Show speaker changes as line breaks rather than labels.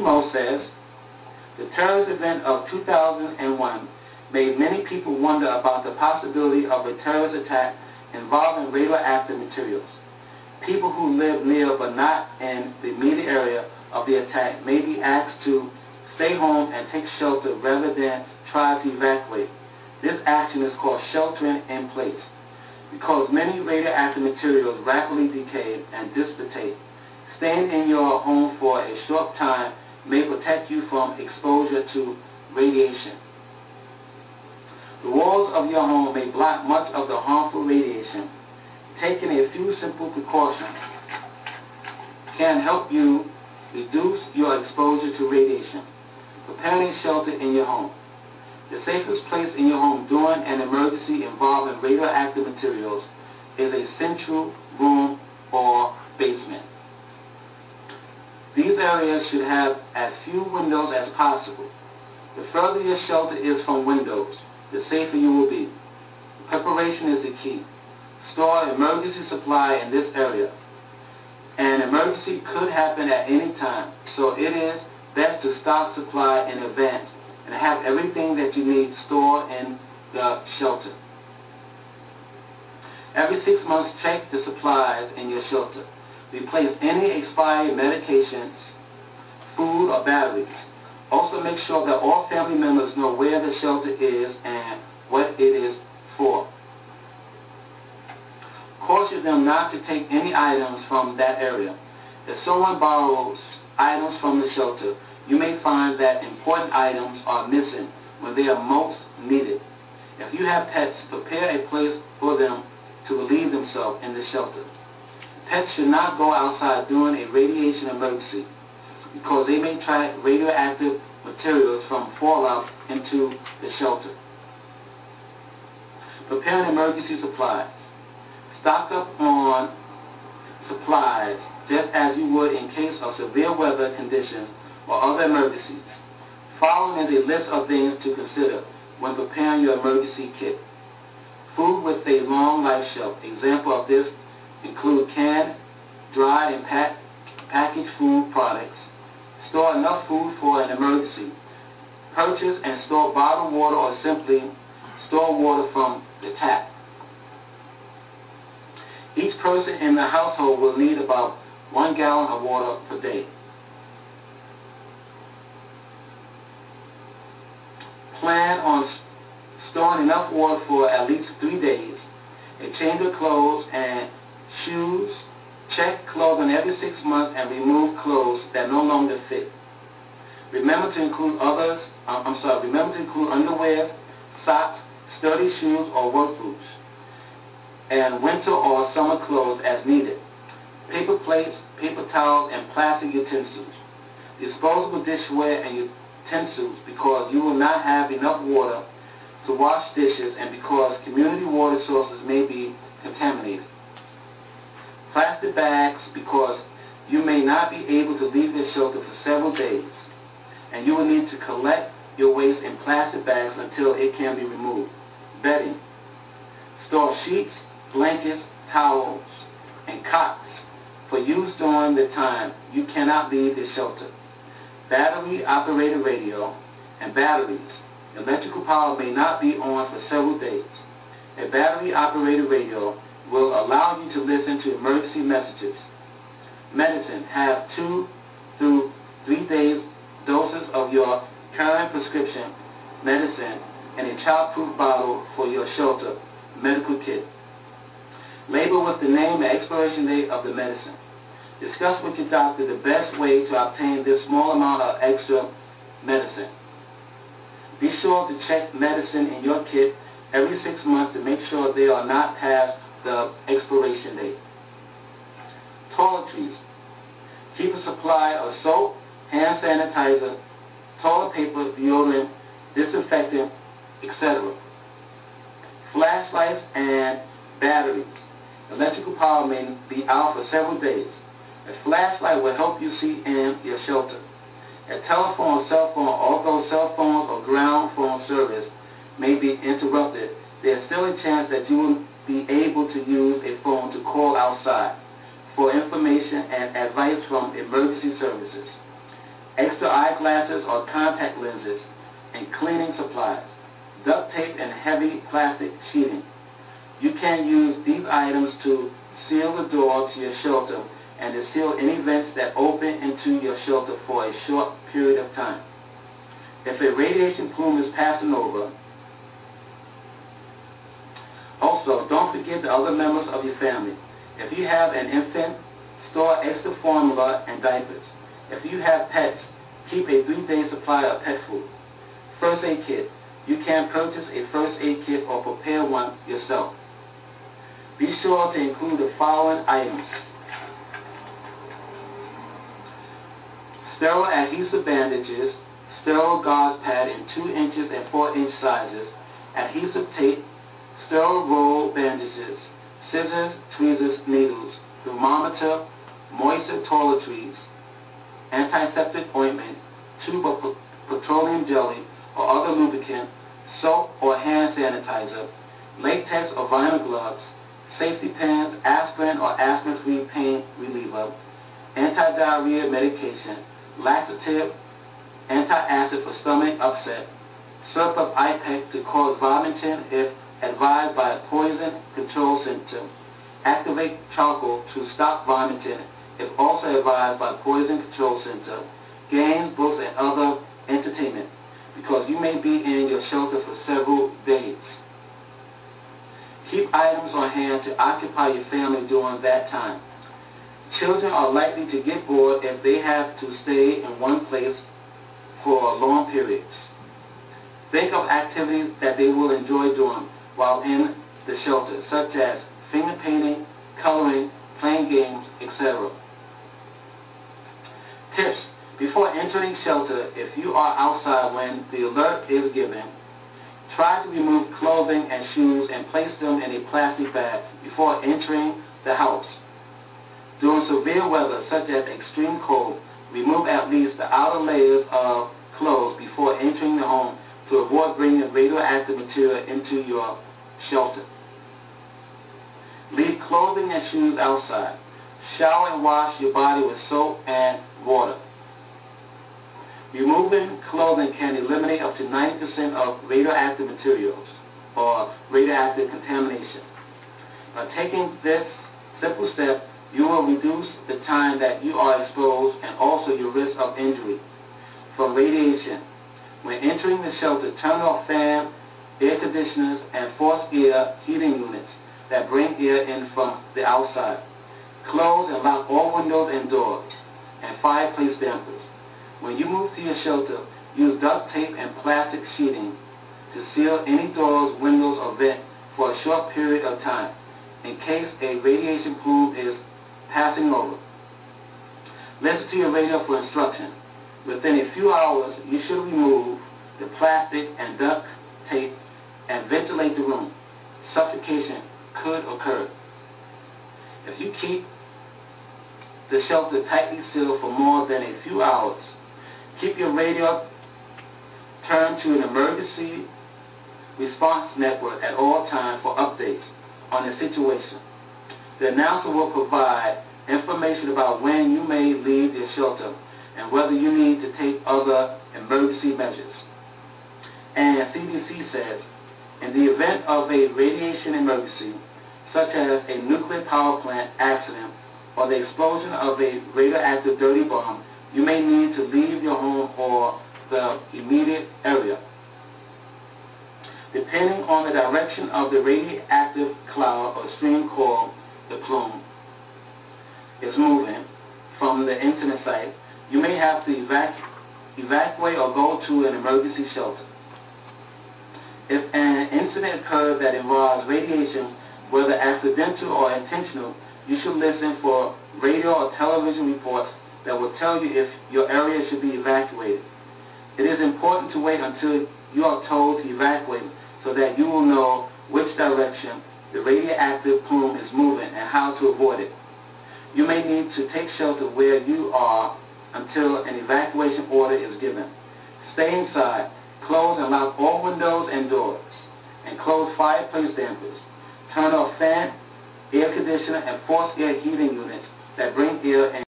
Mo says, the terrorist event of 2001 made many people wonder about the possibility of a terrorist attack involving radioactive materials. People who live near but not in the immediate area of the attack may be asked to stay home and take shelter rather than try to evacuate. This action is called sheltering in place. Because many radioactive materials rapidly decay and dissipate, staying in your home for a short time may protect you from exposure to radiation. The walls of your home may block much of the harmful radiation. Taking a few simple precautions can help you reduce your exposure to radiation. Preparing shelter in your home. The safest place in your home during an emergency involving radioactive materials is a central room or basement. These areas should have as few windows as possible. The further your shelter is from windows, the safer you will be. Preparation is the key. Store emergency supply in this area. An emergency could happen at any time, so it is best to stock supply in advance and have everything that you need stored in the shelter. Every 6 months, check the supplies in your shelter. Replace any expired medications, food, or batteries. Also make sure that all family members know where the shelter is and what it is for. Caution them not to take any items from that area. If someone borrows items from the shelter, you may find that important items are missing when they are most needed. If you have pets, prepare a place for them to relieve themselves in the shelter. Pets should not go outside during a radiation emergency because they may track radioactive materials from fallout into the shelter. Preparing emergency supplies. Stock up on supplies just as you would in case of severe weather conditions or other emergencies. Following is a list of things to consider when preparing your emergency kit. Food with a long life shelf. Example of this include canned, dried, and packaged food products. Store enough food for an emergency. Purchase and store bottled water or simply store water from the tap. Each person in the household will need about 1 gallon of water per day. Plan on storing enough water for at least 3 days. A change of clothes and shoes. Check clothing every 6 months and remove clothes that no longer fit. Remember to include underwear, socks, sturdy shoes, or work boots, and winter or summer clothes as needed. Paper plates, paper towels, and plastic utensils. Disposable dishware and utensils because you will not have enough water to wash dishes and because community water sources may be contaminated. Plastic bags because you may not be able to leave your shelter for several days and you will need to collect your waste in plastic bags until it can be removed. Bedding. Store sheets, blankets, towels, and cots for use during the time you cannot leave the shelter. Battery-operated radio and batteries. Electrical power may not be on for several days. A battery-operated radio will allow you to listen to emergency messages. Medicine. Have 2 to 3 days doses of your current prescription medicine in a child-proof bottle for your shelter medical kit. Label with the name and expiration date of the medicine. Discuss with your doctor the best way to obtain this small amount of extra medicine. Be sure to check medicine in your kit every 6 months to make sure they are not past the expiration date. Toiletries. Keep a supply of soap, hand sanitizer, toilet paper, deodorant, disinfectant, etc. Flashlights and batteries. Electrical power may be out for several days. A flashlight will help you see in your shelter. A telephone or cell phone, although cell phones or ground phone service may be interrupted, there is still a chance that you will be able to use a phone to call outside for information and advice from emergency services. extra eyeglasses or contact lenses, and cleaning supplies, duct tape and heavy plastic sheeting. You can use these items to seal the door to your shelter and to seal any vents that open into your shelter for a short period of time. If a radiation plume is passing over, also don't forget the other members of your family. If you have an infant, store extra formula and diapers. If you have pets, keep a 3-day supply of pet food. First aid kit. You can purchase a first aid kit or prepare one yourself. Be sure to include the following items: sterile adhesive bandages, sterile gauze pad in 2 inches and 4-inch sizes, adhesive tape, sterile roll bandages, scissors, tweezers, needles, thermometer, moisture toiletries, antiseptic ointment, tube of petroleum jelly or other lubricant, soap or hand sanitizer, latex or vinyl gloves, safety pins, aspirin or aspirin-free pain reliever, anti-diarrhea medication, laxative, antacid for stomach upset, syrup of ipecac to cause vomiting if advised by a poison control center, activate charcoal to stop vomiting if also advised by poison control center, games, books, and other entertainment, because you may be in your shelter for several days. Keep items on hand to occupy your family during that time. Children are likely to get bored if they have to stay in one place for long periods. Think of activities that they will enjoy doing while in the shelter, such as finger painting, coloring, playing games, etc. Tips. Before entering shelter, if you are outside when the alert is given, try to remove clothing and shoes and place them in a plastic bag before entering the house. During severe weather, such as extreme cold, remove at least the outer layers of clothes before entering the home to avoid bringing radioactive material into your shelter. Leave clothing and shoes outside. Shower and wash your body with soap and water. Removing clothing can eliminate up to 90% of radioactive materials or radioactive contamination. By taking this simple step, you will reduce the time that you are exposed and also your risk of injury from radiation. When entering the shelter, turn off fan, air conditioners, and forced air heating units that bring air in from the outside. Close and lock all windows and doors, and fireplace dampers. When you move to your shelter, use duct tape and plastic sheeting to seal any doors, windows, or vent for a short period of time, in case a radiation plume is passing over. Listen to your radio for instruction. Within a few hours, you should remove the plastic and duct tape and ventilate the room. Suffocation could occur. If you keep the shelter tightly sealed for more than a few hours, keep your radio turned to an emergency response network at all times for updates on the situation. The announcer will provide information about when you may leave your shelter and whether you need to take other emergency measures. And CDC says, in the event of a radiation emergency, such as a nuclear power plant accident or the explosion of a radioactive dirty bomb, you may need to leave your home or the immediate area. Depending on the direction of the radioactive cloud or stream called the plume is moving from the incident site, you may have to evacuate or go to an emergency shelter. If an incident occurs that involves radiation, whether accidental or intentional, you should listen for radio or television reports that will tell you if your area should be evacuated. It is important to wait until you are told to evacuate so that you will know which direction the radioactive plume is moving and how to avoid it. You may need to take shelter where you are until an evacuation order is given. Stay inside. Close and lock all windows and doors, and close fireplace dampers. Turn off fan, air conditioner, and forced air heating units that bring air in.